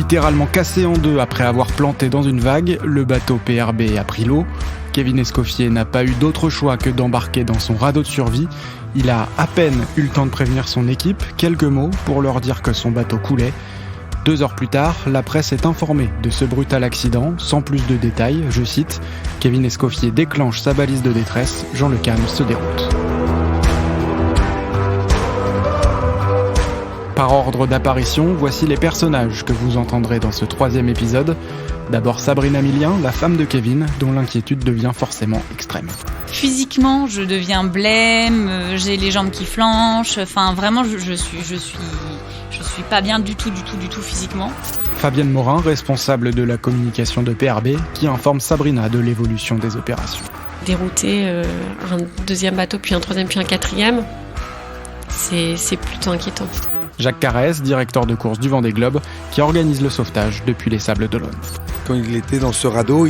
Littéralement cassé en deux après avoir planté dans une vague, le bateau PRB a pris l'eau. Kevin Escoffier n'a pas eu d'autre choix que d'embarquer dans son radeau de survie. Il a à peine eu le temps de prévenir son équipe, quelques mots pour leur dire que son bateau coulait. 2 heures plus tard, la presse est informée de ce brutal accident, sans plus de détails, je cite « Kevin Escoffier déclenche sa balise de détresse, Jean Le Calme se déroute ». Par ordre d'apparition, voici les personnages que vous entendrez dans ce 3e épisode. D'abord Sabrina Millien, la femme de Kevin, dont l'inquiétude devient forcément extrême. Physiquement, je deviens blême, j'ai les jambes qui flanchent, enfin vraiment je suis pas bien du tout physiquement. Fabienne Morin, responsable de la communication de PRB, qui informe Sabrina de l'évolution des opérations. Dérouter un 2e bateau, puis un 3e, puis un 4e, c'est plutôt inquiétant. Jacques Carès, directeur de course du Vendée Globe, qui organise le sauvetage depuis les Sables d'Olonne. Quand il était dans ce radeau,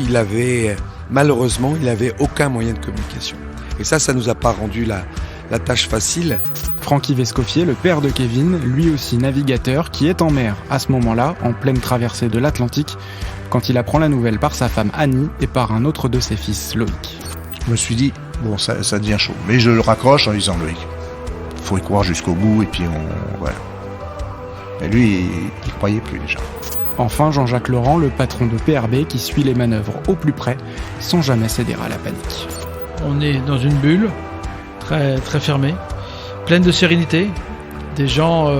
malheureusement, il avait aucun moyen de communication. Et ça nous a pas rendu la tâche facile. Francky Vescoffier, le père de Kevin, lui aussi navigateur, qui est en mer à ce moment-là, en pleine traversée de l'Atlantique, quand il apprend la nouvelle par sa femme Annie et par un autre de ses fils, Loïc. Je me suis dit, bon, ça devient chaud. Mais je le raccroche en disant, Loïc, faut y croire jusqu'au bout, et puis voilà. Et lui, il croyait plus déjà. Enfin, Jean-Jacques Laurent, le patron de PRB, qui suit les manœuvres au plus près, sans jamais céder à la panique. On est dans une bulle, très, très fermée, pleine de sérénité, des gens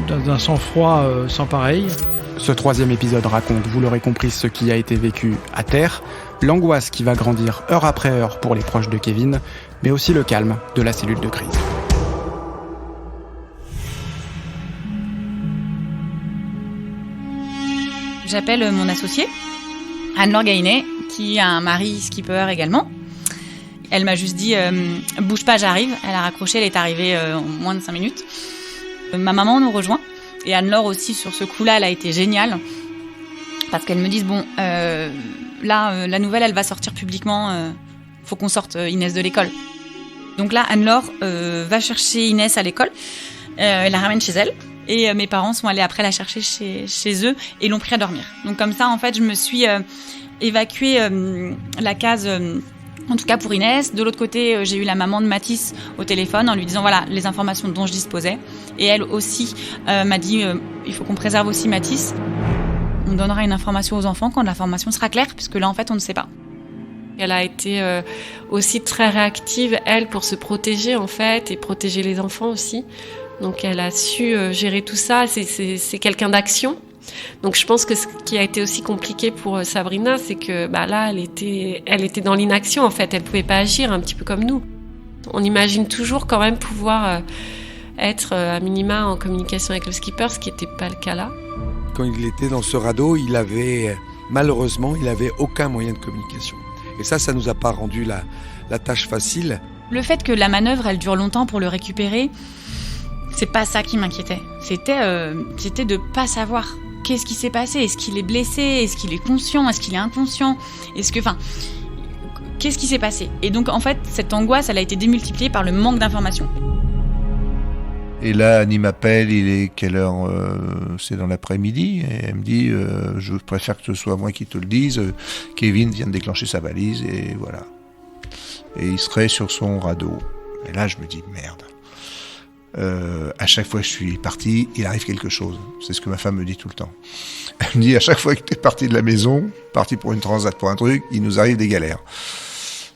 d'un sang-froid sans pareil. Ce 3e épisode raconte, vous l'aurez compris, ce qui a été vécu à terre, l'angoisse qui va grandir heure après heure pour les proches de Kevin, mais aussi le calme de la cellule de crise. J'appelle mon associée, Anne-Laure Gainet, qui a un mari skipper également. Elle m'a juste dit « bouge pas, j'arrive ». Elle a raccroché, elle est arrivée en moins de 5 minutes. Ma maman nous rejoint, et Anne-Laure aussi, sur ce coup-là, elle a été géniale. Parce qu'elle me dit « bon, la nouvelle, elle va sortir publiquement, faut qu'on sorte Inès de l'école ». Donc là, Anne-Laure va chercher Inès à l'école, elle la ramène chez elle. Et mes parents sont allés après la chercher chez eux et l'ont pris à dormir. Donc comme ça, en fait, je me suis évacuée la case, en tout cas pour Inès. De l'autre côté, j'ai eu la maman de Mathis au téléphone en lui disant voilà les informations dont je disposais. Et elle aussi m'a dit il faut qu'on préserve aussi Mathis. On donnera une information aux enfants quand l'information sera claire, puisque là, en fait, on ne sait pas. Elle a été aussi très réactive, elle, pour se protéger, en fait, et protéger les enfants aussi. Donc elle a su gérer tout ça, c'est quelqu'un d'action. Donc je pense que ce qui a été aussi compliqué pour Sabrina, c'est que là, elle était dans l'inaction en fait, elle pouvait pas agir, un petit peu comme nous. On imagine toujours quand même pouvoir être à minima en communication avec le skipper, ce qui n'était pas le cas là. Quand il était dans ce radeau, malheureusement, il avait aucun moyen de communication. Et ça nous a pas rendu la tâche facile. Le fait que la manœuvre, elle dure longtemps pour le récupérer, c'est pas ça qui m'inquiétait. C'était de pas savoir qu'est-ce qui s'est passé. Est-ce qu'il est blessé ? Est-ce qu'il est conscient ? Est-ce qu'il est inconscient ? Qu'est-ce qui s'est passé ? Et donc, en fait, cette angoisse, elle a été démultipliée par le manque d'informations. Et là, Annie m'appelle, il est quelle heure ? C'est dans l'après-midi. Et elle me dit, je préfère que ce soit moi qui te le dise. Kevin vient de déclencher sa valise et voilà. Et il serait sur son radeau. Et là, je me dis, merde. À chaque fois que je suis parti, il arrive quelque chose. C'est ce que ma femme me dit tout le temps. Elle me dit, à chaque fois que tu es parti de la maison, parti pour une transat, pour un truc, il nous arrive des galères.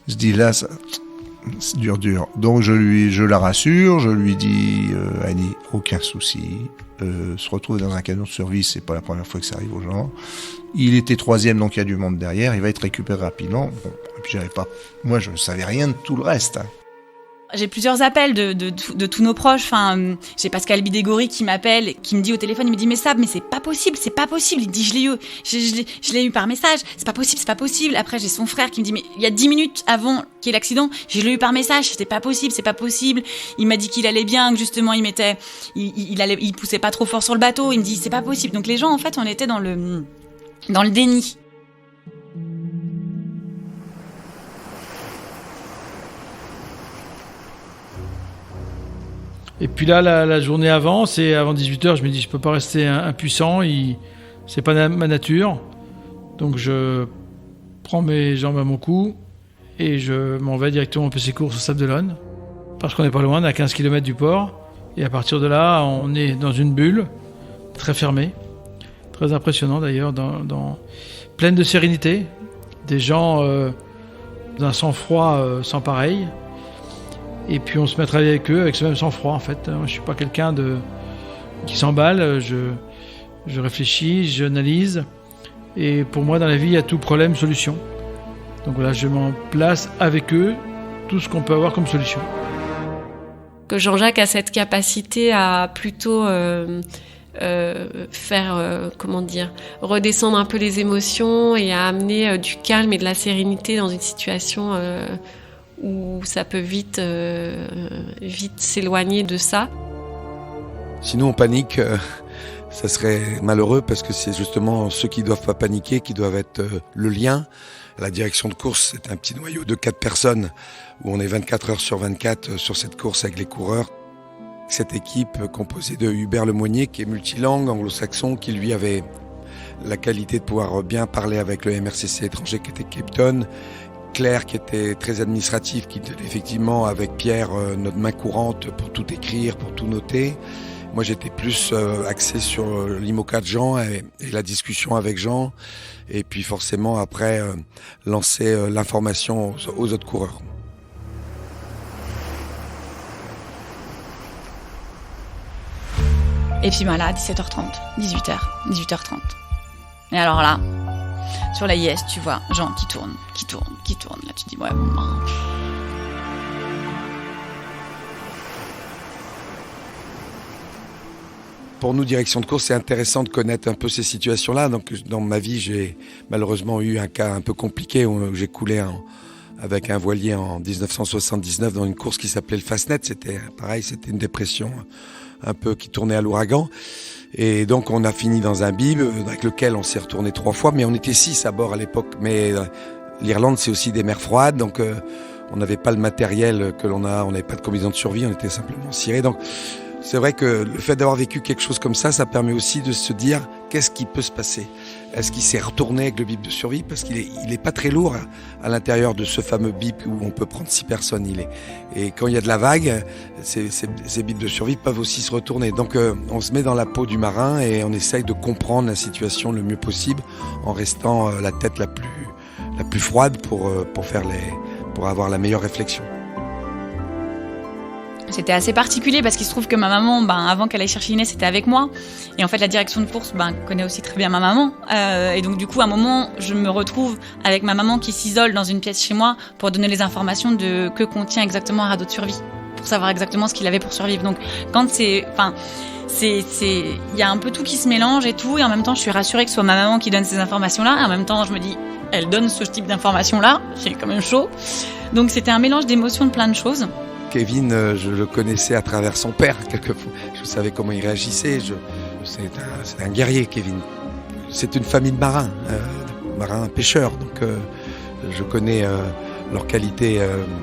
Je dis, là, c'est dur. Donc je la rassure, je lui dis, Annie, aucun souci. Se retrouver dans un camion de service, c'est pas la première fois que ça arrive aux gens. Il était 3e, donc il y a du monde derrière, il va être récupéré rapidement. Bon, et puis moi je ne savais rien de tout le reste. J'ai plusieurs appels de tous nos proches. J'ai Pascal Bidégory qui m'appelle, qui me dit au téléphone, il me dit mais Sab, mais c'est pas possible. Il dit je l'ai eu par message, c'est pas possible. Après j'ai son frère qui me dit mais il y a 10 minutes avant qu'il y ait l'accident, je l'ai eu par message, c'est pas possible. Il m'a dit qu'il allait bien, que justement il poussait pas trop fort sur le bateau. Il me dit c'est pas possible. Donc les gens en fait on était dans le déni. Et puis là, la journée avance et avant 18h, je me dis je peux pas rester impuissant. C'est pas ma nature. Donc je prends mes jambes à mon cou et je m'en vais directement au PC Course au Sable d'Olonne. Parce qu'on n'est pas loin, on est à 15 km du port. Et à partir de là, on est dans une bulle très fermée. Très impressionnant d'ailleurs, pleine de sérénité. Des gens d'un sang-froid sans pareil. Et puis on se met à travailler avec eux avec ce même sang-froid en fait. Moi, je suis pas quelqu'un qui s'emballe, je réfléchis, j'analyse. Et pour moi dans la vie, il y a tout problème, solution. Donc voilà, je m'en place avec eux tout ce qu'on peut avoir comme solution. Que Jean-Jacques a cette capacité à plutôt faire, redescendre un peu les émotions et à amener du calme et de la sérénité dans une situation où ça peut vite s'éloigner de ça. Sinon on panique, ça serait malheureux parce que c'est justement ceux qui doivent pas paniquer, qui doivent être le lien. La direction de course, c'est un petit noyau de 4 personnes où on est 24 heures sur 24 sur cette course avec les coureurs. Cette équipe composée de Hubert Lemoynier qui est multilangue, anglo-saxon, qui lui avait la qualité de pouvoir bien parler avec le MRCC étranger qui était Cape Town, Claire qui était très administratif, qui était effectivement avec Pierre notre main courante pour tout écrire, pour tout noter. Moi j'étais plus axé sur l'IMOCA de Jean et la discussion avec Jean et puis forcément après lancer l'information aux autres coureurs. Et puis là, 17h30, 18h, 18h30. Et alors là, sur la IS, tu vois Jean qui tourne. Là, tu te dis, ouais, bon, ben... Pour nous, direction de course, c'est intéressant de connaître un peu ces situations-là. Donc, dans ma vie, j'ai malheureusement eu un cas un peu compliqué où j'ai coulé avec un voilier en 1979 dans une course qui s'appelait le Fastnet. C'était pareil, c'était une dépression un peu qui tournait à l'ouragan. Et donc, on a fini dans un bib avec lequel on s'est retourné 3 fois. Mais on était 6 à bord à l'époque. Mais l'Irlande, c'est aussi des mers froides. Donc, on n'avait pas le matériel que l'on a. On n'avait pas de combinaison de survie. On était simplement cirés. Donc, c'est vrai que le fait d'avoir vécu quelque chose comme ça permet aussi de se dire qu'est-ce qui peut se passer. Est-ce qu'il s'est retourné avec le bip de survie? Parce qu'il est pas très lourd à l'intérieur de ce fameux bip où on peut prendre 6 personnes. Et quand il y a de la vague, ces bips de survie peuvent aussi se retourner. Donc on se met dans la peau du marin et on essaye de comprendre la situation le mieux possible en restant la tête la plus froide pour avoir la meilleure réflexion. C'était assez particulier parce qu'il se trouve que ma maman, avant qu'elle aille chercher Inès, c'était avec moi. Et en fait, la direction de course connaît aussi très bien ma maman. Et donc, du coup, à un moment, je me retrouve avec ma maman qui s'isole dans une pièce chez moi pour donner les informations de que contient exactement un radeau de survie, pour savoir exactement ce qu'il avait pour survivre. Donc, quand il y a un peu tout qui se mélange et tout. Et en même temps, je suis rassurée que ce soit ma maman qui donne ces informations-là. Et en même temps, je me dis, elle donne ce type d'informations-là. C'est quand même chaud. Donc, c'était un mélange d'émotions, de plein de choses. Kevin, je le connaissais à travers son père, quelquefois. Je savais comment il réagissait. C'est un guerrier, Kevin. C'est une famille de marins, marins pêcheurs. Donc, je connais leur qualité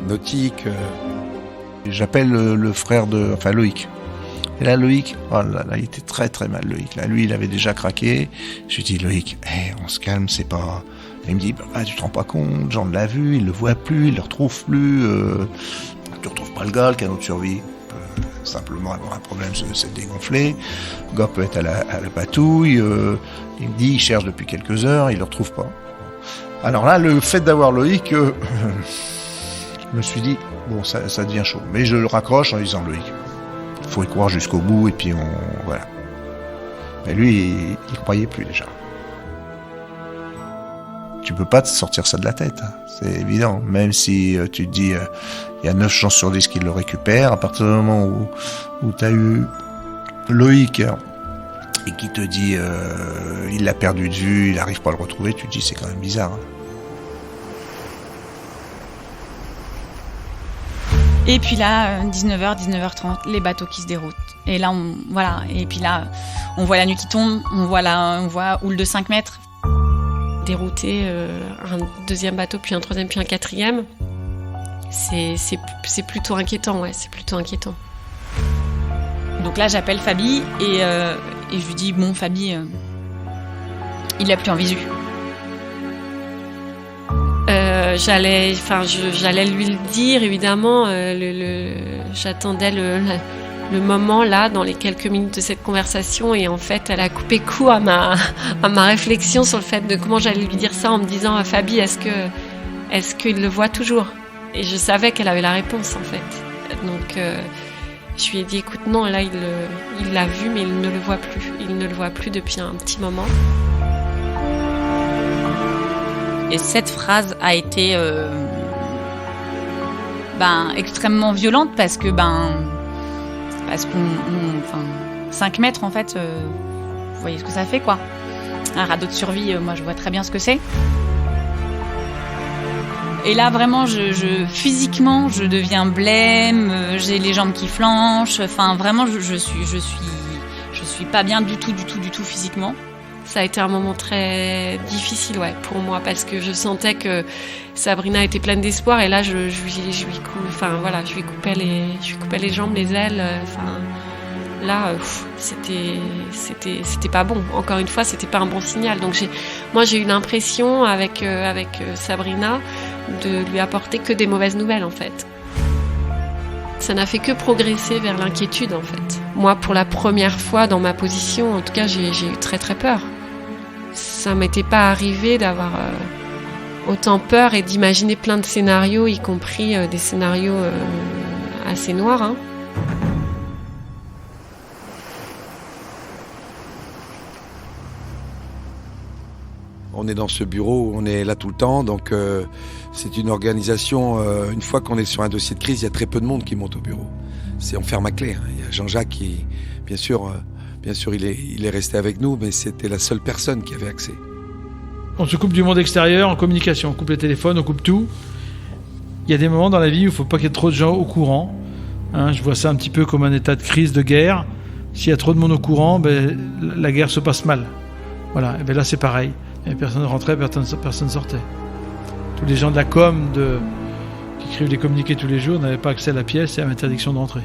nautique. J'appelle le frère Loïc. Et là, Loïc, il était très très mal, Loïc. Là, lui, il avait déjà craqué. Je lui dis, Loïc, on se calme, c'est pas... Il me dit, tu te rends pas compte, Jean l'a vu, il le voit plus, il le retrouve plus... Tu retrouves pas le gars, le canot de survie peut simplement avoir un problème, c'est dégonflé. Le gars peut être à la patouille. Il me dit, il cherche depuis quelques heures, il le retrouve pas. Alors là, le fait d'avoir Loïc, je me suis dit, bon, ça devient chaud. Mais je le raccroche en disant, Loïc, il faut y croire jusqu'au bout, et puis voilà. Mais lui, il croyait plus déjà. Tu peux pas te sortir ça de la tête, hein. C'est évident. Même si tu te dis, il y a 9 chances sur 10 qu'il le récupère, à partir du moment où tu as eu Loïc et qui te dit il l'a perdu de vue, il n'arrive pas à le retrouver, tu te dis c'est quand même bizarre. Hein. Et puis là, 19h, 19h30, les bateaux qui se déroutent. Et là, Et puis là, on voit la nuit qui tombe, on voit houle de 5 mètres. Dérouter un deuxième bateau, puis un troisième, puis un quatrième, c'est plutôt inquiétant, ouais, c'est plutôt inquiétant. Donc là, j'appelle Fabi et je lui dis, bon, Fabi, il l'a pris en visu. J'allais lui le dire, évidemment. J'attendais le moment, là, dans les quelques minutes de cette conversation. Et en fait, elle a coupé court à ma réflexion sur le fait de comment j'allais lui dire ça en me disant « Fabi, est-ce qu'il le voit toujours ?» Et je savais qu'elle avait la réponse, en fait. Donc, je lui ai dit « Écoute, non, là, il l'a vu, mais il ne le voit plus. Il ne le voit plus depuis un petit moment. » Et cette phrase a été extrêmement violente parce que 5 mètres en fait, vous voyez ce que ça fait quoi. Un radeau de survie, moi je vois très bien ce que c'est. Et là vraiment, physiquement, je deviens blême, j'ai les jambes qui flanchent. Enfin vraiment, je suis pas bien du tout physiquement. Ça a été un moment très difficile, pour moi, parce que je sentais que Sabrina était pleine d'espoir, et là, je lui coupais les jambes, les ailes. Là, c'était pas bon. Encore une fois, c'était pas un bon signal. Donc j'ai eu l'impression avec Sabrina de lui apporter que des mauvaises nouvelles, en fait. Ça n'a fait que progresser vers l'inquiétude, en fait. Moi, pour la première fois dans ma position, en tout cas, j'ai eu très très peur. Ça m'était pas arrivé d'avoir autant peur et d'imaginer plein de scénarios, y compris des scénarios assez noirs. Hein. On est dans ce bureau, on est là tout le temps, donc c'est une organisation, une fois qu'on est sur un dossier de crise, il y a très peu de monde qui monte au bureau. On ferme à clé. Hein. Il y a Jean-Jacques qui, bien sûr, il est resté avec nous, mais c'était la seule personne qui avait accès. On se coupe du monde extérieur en communication, on coupe les téléphones, on coupe tout. Il y a des moments dans la vie où il ne faut pas qu'il y ait trop de gens au courant. Hein, je vois ça un petit peu comme un état de crise, de guerre. S'il y a trop de monde au courant, la guerre se passe mal. Voilà, et là c'est pareil. Et personne ne rentrait, personne sortait. Tous les gens de la com qui écrivent des communiqués tous les jours n'avaient pas accès à la pièce et à l'interdiction de rentrer.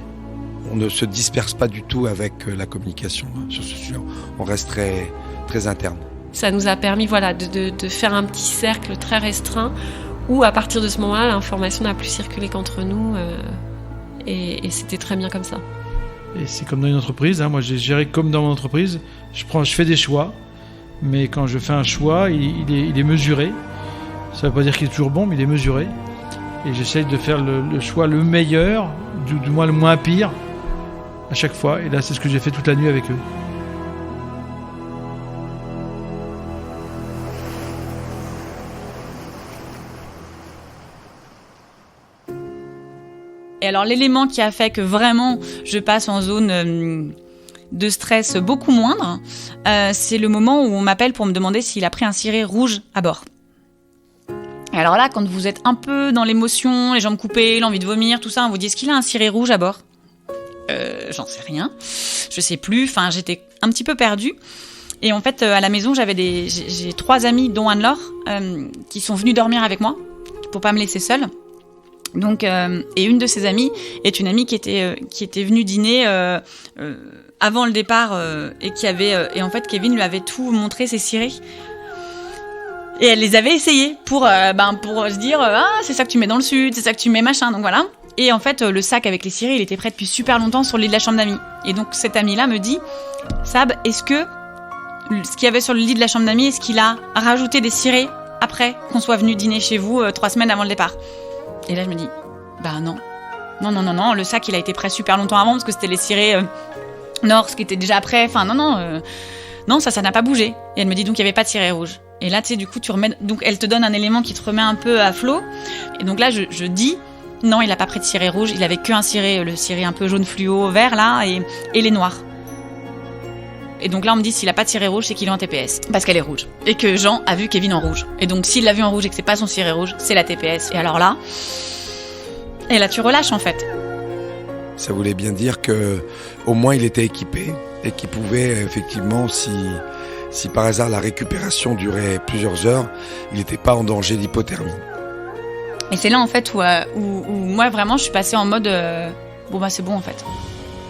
On ne se disperse pas du tout avec la communication sur ce sujet. On reste très, très interne. Ça nous a permis de faire un petit cercle très restreint où à partir de ce moment-là, l'information n'a plus circulé qu'entre nous et c'était très bien comme ça. Et c'est comme dans une entreprise. Hein. Moi j'ai géré comme dans mon entreprise. Je fais des choix. Mais quand je fais un choix, il est mesuré. Ça ne veut pas dire qu'il est toujours bon, mais il est mesuré. Et j'essaye de faire le choix le meilleur, du moins le moins pire, à chaque fois. Et là, c'est ce que j'ai fait toute la nuit avec eux. Et alors, l'élément qui a fait que vraiment je passe en zone de stress beaucoup moindre, c'est le moment où on m'appelle pour me demander s'il a pris un ciré rouge à bord. Et alors là, quand vous êtes un peu dans l'émotion, les jambes coupées, l'envie de vomir, tout ça, on vous dit est-ce qu'il a un ciré rouge à bord ? J'en sais rien, je sais plus, j'étais un petit peu perdue. Et en fait, à la maison, j'ai 3 amis, dont Anne-Laure, qui sont venus dormir avec moi pour pas me laisser seule. Donc, et une de ces amies est une amie qui était venue dîner avant le départ et en fait Kevin lui avait tout montré, ses cirés, et elle les avait essayés pour se dire c'est ça que tu mets dans le sud, c'est ça que tu mets machin, donc voilà. Et en fait le sac avec les cirés il était prêt depuis super longtemps sur le lit de la chambre d'amis, et donc cette amie là me dit Sab, est-ce que ce qu'il y avait sur le lit de la chambre d'amis, est-ce qu'il a rajouté des cirés après qu'on soit venu dîner chez vous 3 semaines avant le départ? Et là je me dis non, le sac il a été prêt super longtemps avant parce que c'était les cirés Nord, ce qui était déjà prêt, non, ça n'a pas bougé. Et elle me dit donc il n'y avait pas de ciré rouge. Et là tu sais, du coup tu remets, donc elle te donne un élément qui te remet un peu à flot. Et donc là je dis non, il n'a pas pris de ciré rouge, il avait qu'un ciré, le ciré un peu jaune fluo vert là, et les noirs. Et donc là on me dit s'il a pas de ciré rouge, c'est qu'il est en TPS parce qu'elle est rouge, et que Jean a vu Kevin en rouge. Et donc s'il l'a vu en rouge et que c'est pas son ciré rouge, c'est la TPS. Et alors là tu relâches en fait. Ça voulait bien dire que au moins il était équipé et qu'il pouvait effectivement, si par hasard la récupération durait plusieurs heures, il n'était pas en danger d'hypothermie. Et c'est là en fait où moi vraiment je suis passée en mode c'est bon en fait.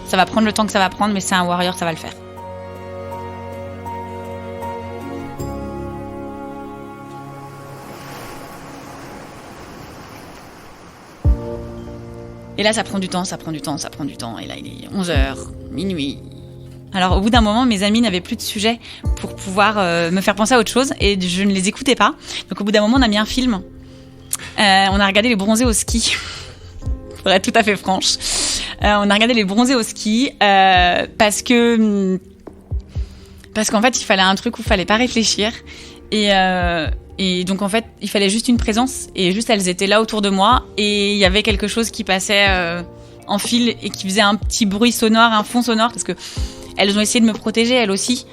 Ça va prendre le temps que ça va prendre, mais c'est un warrior, ça va le faire. Et là, ça prend du temps. Et là, il est 11h, minuit. Alors, au bout d'un moment, mes amis n'avaient plus de sujet pour pouvoir me faire penser à autre chose et je ne les écoutais pas. Donc, au bout d'un moment, on a mis un film. On a regardé Les Bronzés au ski. Pour être tout à fait franche. On a regardé Les Bronzés au ski parce qu'en fait, il fallait un truc où il fallait pas réfléchir. Et donc, en fait, il fallait juste une présence. Et juste, elles étaient là autour de moi. Et il y avait quelque chose qui passait en fil et qui faisait un petit bruit sonore, un fond sonore. Parce que elles ont essayé de me protéger, elles aussi.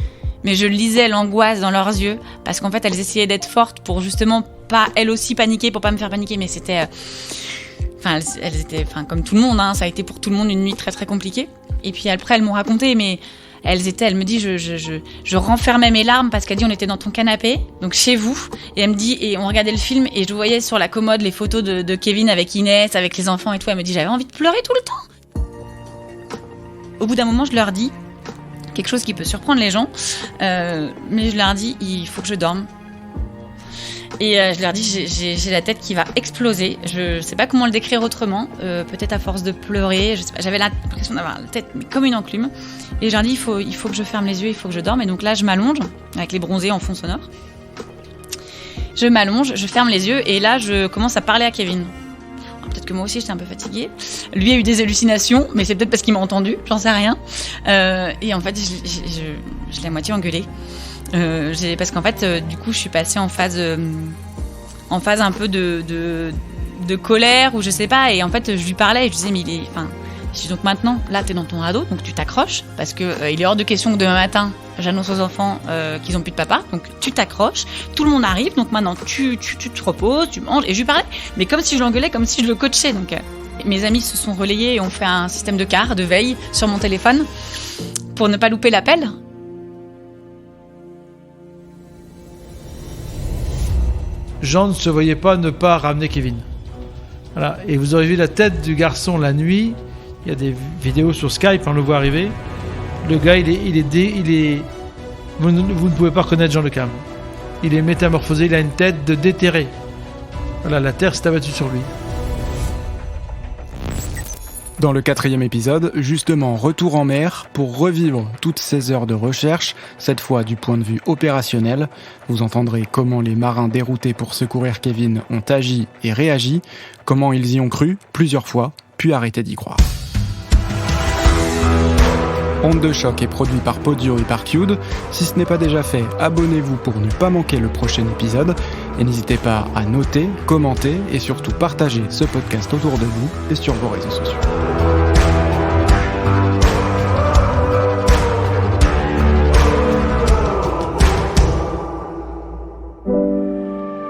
Mais je lisais l'angoisse dans leurs yeux. Parce qu'en fait, elles essayaient d'être fortes pour justement pas, elles aussi, paniquer, pour pas me faire paniquer. Mais c'était... elles étaient... comme tout le monde, hein, ça a été pour tout le monde une nuit très, très compliquée. Et puis après, elles m'ont raconté, mais... Elle me dit, je renfermais mes larmes parce qu'elle dit, on était dans ton canapé, donc chez vous. Et elle me dit, et on regardait le film et je voyais sur la commode les photos de Kevin avec Inès, avec les enfants et tout. Elle me dit, j'avais envie de pleurer tout le temps. Au bout d'un moment, je leur dis quelque chose qui peut surprendre les gens, mais je leur dis, il faut que je dorme. Et je leur dis, j'ai la tête qui va exploser. Je sais pas comment le décrire autrement. Peut-être à force de pleurer. Je sais pas, j'avais l'impression d'avoir la tête comme une enclume. Et je leur dis, il faut que je ferme les yeux, il faut que je dorme. Et donc là, je m'allonge avec Les Bronzés en fond sonore. Je m'allonge, je ferme les yeux et là, je commence à parler à Kevin. Alors, peut-être que moi aussi, j'étais un peu fatiguée. Lui a eu des hallucinations, mais c'est peut-être parce qu'il m'a entendu. J'en sais rien. Et en fait, je l'ai à moitié engueulé. Parce qu'en fait, du coup, je suis passée en phase un peu de colère ou je sais pas. Et en fait, je lui parlais et je disais, mais je dis donc maintenant, là, t'es dans ton radeau, donc tu t'accroches parce que il est hors de question que demain matin, j'annonce aux enfants qu'ils ont plus de papa. Donc tu t'accroches, tout le monde arrive. Donc maintenant, tu te reposes, tu manges. Et je lui parlais, mais comme si je l'engueulais, comme si je le coachais. Donc mes amis se sont relayés et ont fait un système de veille sur mon téléphone pour ne pas louper l'appel. Jean ne se voyait pas ne pas ramener Kevin. Voilà. Et vous aurez vu la tête du garçon la nuit. Il y a des vidéos sur Skype, on le voit arriver. Le gars, vous ne pouvez pas reconnaître Jean Le Cam. Il est métamorphosé, il a une tête de déterré. Voilà, la terre s'est abattue sur lui. Dans le 4e épisode, justement, retour en mer pour revivre toutes ces heures de recherche, cette fois du point de vue opérationnel. Vous entendrez comment les marins déroutés pour secourir Kevin ont agi et réagi, comment ils y ont cru plusieurs fois, puis arrêté d'y croire. Onde de choc est produit par Podio et par Qd. Si ce n'est pas déjà fait, abonnez-vous pour ne pas manquer le prochain épisode. Et n'hésitez pas à noter, commenter et surtout partager ce podcast autour de vous et sur vos réseaux sociaux.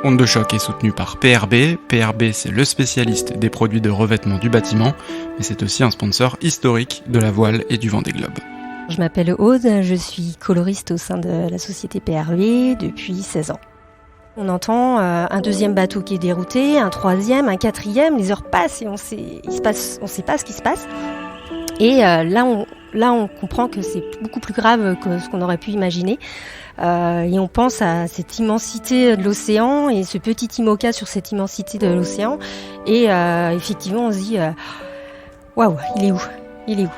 Onde de choc est soutenu par PRB. PRB, c'est le spécialiste des produits de revêtement du bâtiment, mais c'est aussi un sponsor historique de la voile et du Vendée Globe. Je m'appelle Aude, je suis coloriste au sein de la société PRB depuis 16 ans. On entend un deuxième bateau qui est dérouté, un troisième, un quatrième, les heures passent et on sait pas ce qui se passe. Et là, on comprend que c'est beaucoup plus grave que ce qu'on aurait pu imaginer. Et on pense à cette immensité de l'océan et ce petit IMOCA sur cette immensité de l'océan. Et effectivement, on se dit, waouh, il est où ?